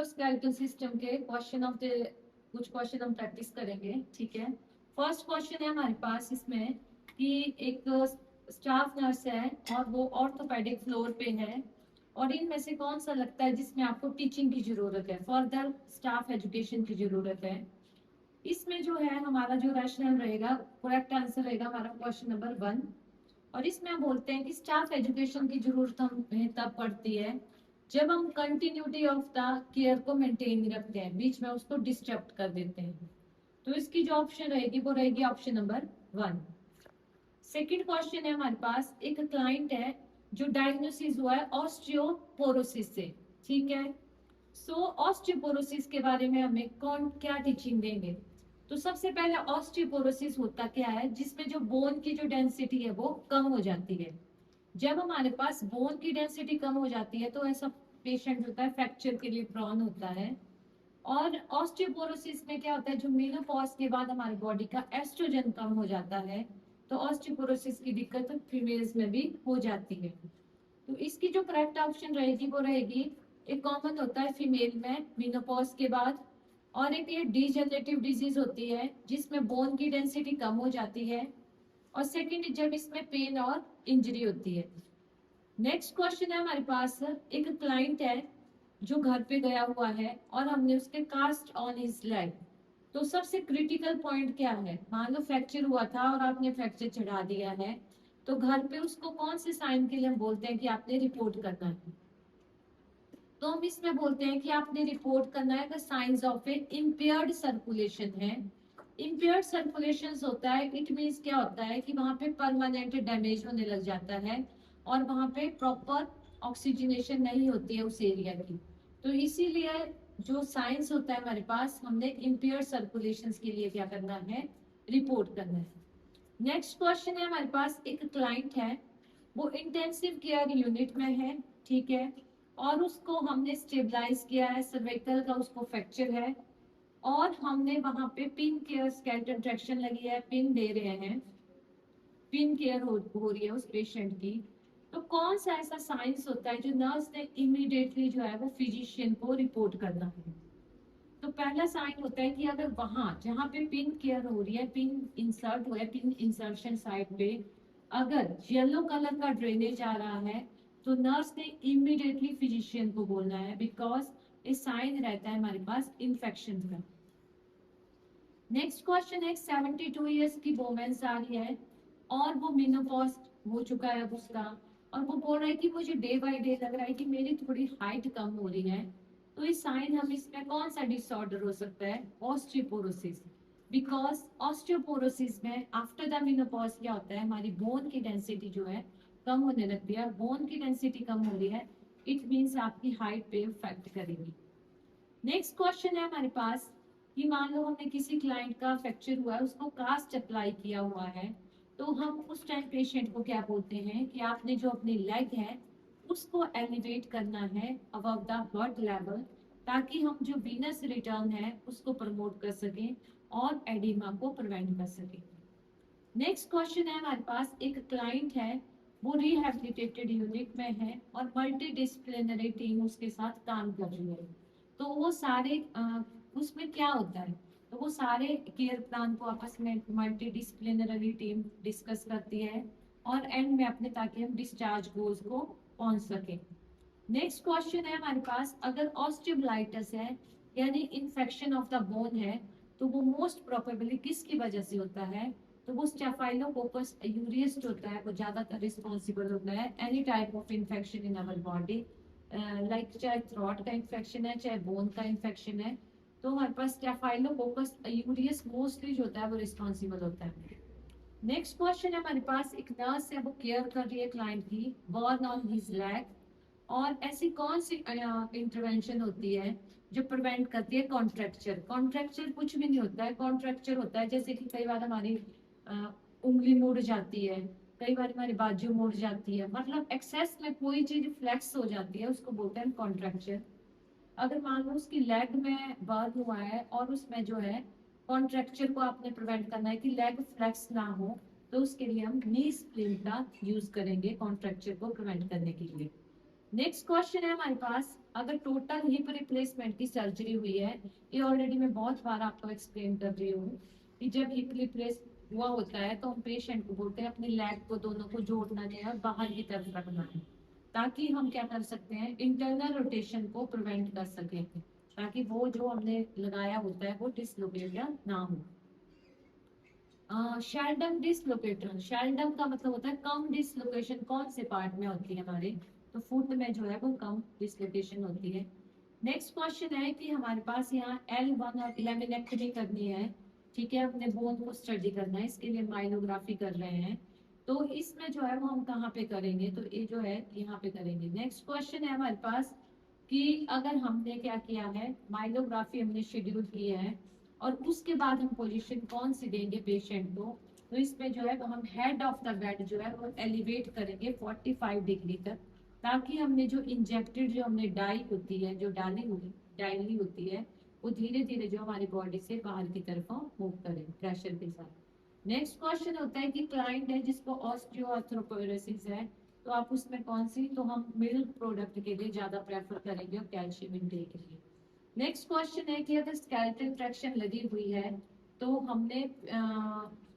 Musculoskeletal system के question of the कुछ question हम प्रैक्टिस करेंगे। ठीक है, फर्स्ट क्वेश्चन है हमारे पास इसमें कि एक स्टाफ नर्स है और वो ऑर्थोपेडिक फ्लोर पे है, और इनमें से कौन सा लगता है जिसमें आपको टीचिंग की जरूरत है, फर्दर स्टाफ एजुकेशन की जरूरत है। इसमें जो है हमारा जो रैशनल रहेगा, करेक्ट आंसर रहेगा हमारा क्वेश्चन नंबर 1। और इसमें हम बोलते हैं कि स्टाफ एजुकेशन की जरूरत हमें तब पड़ती है जब हम कंटिन्यूटी ऑफ द केयर को मेंटेन रखते हैं, बीच में उसको डिस्टर्ब कर देते हैं। तो इसकी जो ऑप्शन रहेगी वो रहेगी ऑप्शन नंबर 1। सेकंड क्वेश्चन है हमारे पास, एक क्लाइंट है जो डायग्नोसिस हुआ है ऑस्टियोपोरोसिस से। ठीक है, सो ऑस्टियोपोरोसिस के बारे में हमें कौन क्या टीचिंग देंगे। तो सबसे पहले ऑस्टियोपोरोसिस होता क्या है, जिसमें जो बोन की जो डेंसिटी है वो कम हो जाती है। जब हमारे पास बोन की डेंसिटी कम हो जाती है तो ऐसा पेशेंट होता है फ्रैक्चर के लिए प्रोन होता है। और ऑस्टियोपोरोसिस में क्या होता है, जो मेनोपॉज के बाद हमारी बॉडी का एस्ट्रोजन कम हो जाता है, तो ऑस्टियोपोरोसिस की दिक्कत फीमेल्स में भी हो जाती है। तो इसकी जो करेक्ट ऑप्शन रहेगी वो रहेगी, एक कॉमन होता है फीमेल में मेनोपॉज के बाद, और एक ये डीजेनरेटिव डिजीज होती है जिसमें बोन की डेंसिटी कम हो जाती है, और सेकंड जब इसमें पेन और इंजरी होती है। नेक्स्ट क्वेश्चन है हमारे पास, एक क्लाइंट है जो घर पे गया हुआ है और हमने उसके कास्ट ऑन हिज लेग। तो सबसे क्रिटिकल पॉइंट क्या है, मान लो फ्रैक्चर हुआ था और आपने फ्रैक्चर चढ़ा दिया है, तो घर पे उसको कौन से साइन के लिए हम बोलते हैं कि आपने रिपोर्ट करना है। तो हम इसमें बोलते हैं कि आपने रिपोर्ट करना है science of A impaired circulation है। इम्पेयर्ड सर्कुलेशन होता है, इट मीन्स क्या होता है कि वहां पे परमानेंट डैमेज होने लग जाता है और वहां पे प्रॉपर ऑक्सीजनेशन नहीं होती है उस एरिया की। तो इसीलिए जो साइंस होता है हमारे पास, हमने इम्पेयर्ड सर्कुलेशन के लिए क्या करना है, रिपोर्ट करना है। नेक्स्ट क्वेश्चन है हमारे पास, एक क्लाइंट है वो इंटेंसिव केयर यूनिट में है। ठीक है, और उसको हमने स्टेबलाइज किया है, सर्वाइकल का उसको फ्रैक्चर है, और हमने वहां पे पिन केयर स्केलेटल ट्रैक्शन लगी है, पिन दे रहे हैं, पिन केयर हो रही है उस पेशेंट की। तो कौन सा ऐसा साइंस होता है जो नर्स ने इमीडिएटली जो है वो फिजिशियन को रिपोर्ट करना है। तो पहला साइन होता है कि अगर वहां जहां पे पिन केयर हो रही है, पिन इंसर्ट हो रहा है, पिन इंसर्शन साइड पे अगर येलो कलर का ड्रेनेज आ रहा है, तो नर्स ने इमीडिएटली फिजिशियन को बोलना है, बिकॉज ये साइन रहता है हमारे पास इन्फेक्शन का। नेक्स्ट क्वेश्चन है, 72 ईयर्स की वोमेन आ रही है और वो मेनोपॉज हो चुका है उसका, और वो बोल रहा है कि मुझे डे बाय डे लग रहा है कि मेरी थोड़ी हाइट कम हो रही है। तो इस साइन हम इसमें कौन सा डिसऑर्डर हो सकता है, ऑस्टियोपोरोसिस। बिकॉज ऑस्टियोपोरोसिस में आफ्टर द मेनोपॉज क्या होता है, हमारी बोन की डेंसिटी जो है कम होने लगती है। बोन की डेंसिटी कम हो रही है, इट मीन्स आपकी हाइट पे इफेक्ट करेगी। नेक्स्ट क्वेश्चन है हमारे पास कि मान लो हमने किसी क्लाइंट का फ्रैक्चर हुआ है, उसको कास्ट अप्लाई किया हुआ है, तो हम उस टाइम पेशेंट को क्या बोलते हैं कि आपने जो अपनी लेग है उसको एलिवेट करना है अबव द ब्लड लेवल, ताकि हम जो वीनस रिटर्न है उसको प्रमोट कर सकें और एडिमा को प्रिवेंट कर सकें। नेक्स्ट क्वेश्चन है हमारे पास, एक क्लाइंट है वो रिहैबिलिटेटेड यूनिट में है और मल्टी डिसिप्लिनरी टीम उसके साथ काम कर रही है। तो वो सारे उसमें क्या होता है, तो वो सारे केयर प्लान को आपस में मल्टी डिसिप्लिनरी टीम डिस्कस करती है और एंड में अपने, ताकि हम डिस्चार्ज गोल्स को पहुंच सके। नेक्स्ट क्वेश्चन है हमारे पास, अगर ऑस्टियोब्लाइटिस है यानी इन्फेक्शन ऑफ द बोन है, तो वो मोस्ट प्रोबेबली किसकी वजह से होता है, तो वो स्टेफाइलोकोकस यूरियस जो होता है वो ज्यादातर रिस्पॉन्सिबल होता है any type of infection in our body, like चाहे थ्रोट का इन्फेक्शन है चाहे बोन का इन्फेक्शन है, तो हमारे पास स्टेफाइलोकोकस यूरियस मोस्टली जो होता है वो रिस्पॉन्सिबल होता है। नेक्स्ट क्वेश्चन है हमारे पास, एक नर्स है वो केयर कर रही है क्लाइंट की, बर्न ऑन हिज लेग, और ऐसी कौन सी इंटरवेंशन होती है जो प्रिवेंट करती है कॉन्ट्रैक्चर। कॉन्ट्रैक्चर कुछ भी नहीं होता है, कॉन्ट्रैक्चर होता है जैसे कि कई बार हमारी अ, उंगली मुड़ जाती है, कई बार हमारी बाजू मुड़ जाती है, मतलब एक्सेस में कोई चीज फ्लेक्स हो जाती है, उसको बोलते हैं कॉन्ट्रैक्चर। अगर मान लो उसकी लेग में बर्न हुआ है और उसमें जो है कॉन्ट्रैक्चर को आपने प्रिवेंट करना है कि लेग फ्लेक्स ना हो, तो उसके लिए हम नी स्प्लिंट का यूज करेंगे कॉन्ट्रैक्चर को प्रिवेंट करने के लिए। नेक्स्ट क्वेश्चन है हमारे पास, अगर टोटल हिप रिप्लेसमेंट की सर्जरी हुई है, ये ऑलरेडी मैं बहुत बार आपको एक्सप्लेन कर रही हूँ कि जब हिप रिप्लेस हुआ होता है तो हम पेशेंट को बोलते हैं अपनी लेग को दोनों को जोड़ना नहीं है और बाहर की तरफ रखना है, ताकि हम क्या कर सकते हैं, इंटरनल रोटेशन को प्रिवेंट कर सकें, ताकि वो जो हमने लगाया होता है वो डिसलोकेट ना हो। शेल्डन डिसलोकेशन, शेल्डन का मतलब होता है कम डिसलोकेशन कौन से पार्ट में होती है हमारे, तो फुट में जो है वो कम डिसलोकेशन होती है। नेक्स्ट क्वेश्चन है कि हमारे पास यहाँ L1 और लेमिनेक्टमी करनी है, ठीक है, अपने बोन को स्टडी करना है, इसके लिए माइलोग्राफी कर रहे हैं, तो इसमें जो है वो हम कहाँ पे करेंगे, तो ये जो है यहाँ पे करेंगे। नेक्स्ट क्वेश्चन है हमारे पास कि अगर हमने क्या किया है, माइलोग्राफी हमने शेड्यूल की है और उसके बाद हम पोजीशन कौन सी देंगे पेशेंट को, तो इसमें जो है हम हेड ऑफ द बेड जो है वो एलिवेट करेंगे 45 डिग्री तक, ताकि हमने जो इंजेक्टेड जो हमने डाई होती है, जो डाली होती है, वो धीरे धीरे जो हमारी बॉडी से बाहर की तरफ मूव करें प्रेशर के साथ। नेक्स्ट क्वेश्चन होता है कि क्लाइंट है जिसको ऑस्टियोआर्थ्रोपोरोसिस है, तो आप उसमें कौन सी, तो हम मिल्क प्रोडक्ट के लिए ज्यादा प्रेफर करेंगे और कैल्शियम इनटेक के लिए। नेक्स्ट क्वेश्चन है कि अगर स्केलेटल फ्रैक्चर लगी हुई है तो हमने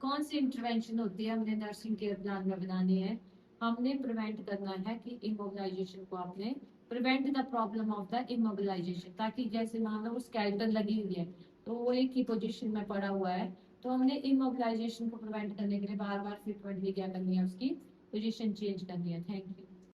कौन सी इंटरवेंशन होती है हमने नर्सिंग केयर प्लान में बनानी है, हमने प्रिवेंट करना है कि इमोबिलाइजेशन को आपने prevent the problem of the immobilisation, ताकि जैसे मान लो स्केलेटल लगी हुई है तो वो एक ही पोजीशन में पड़ा हुआ है, तो हमने इमोबिलाइजेशन को प्रिवेंट करने के लिए बार बार फ्रीक्वेंटली क्या करनी है, उसकी पोजीशन चेंज करनी है। Thank you.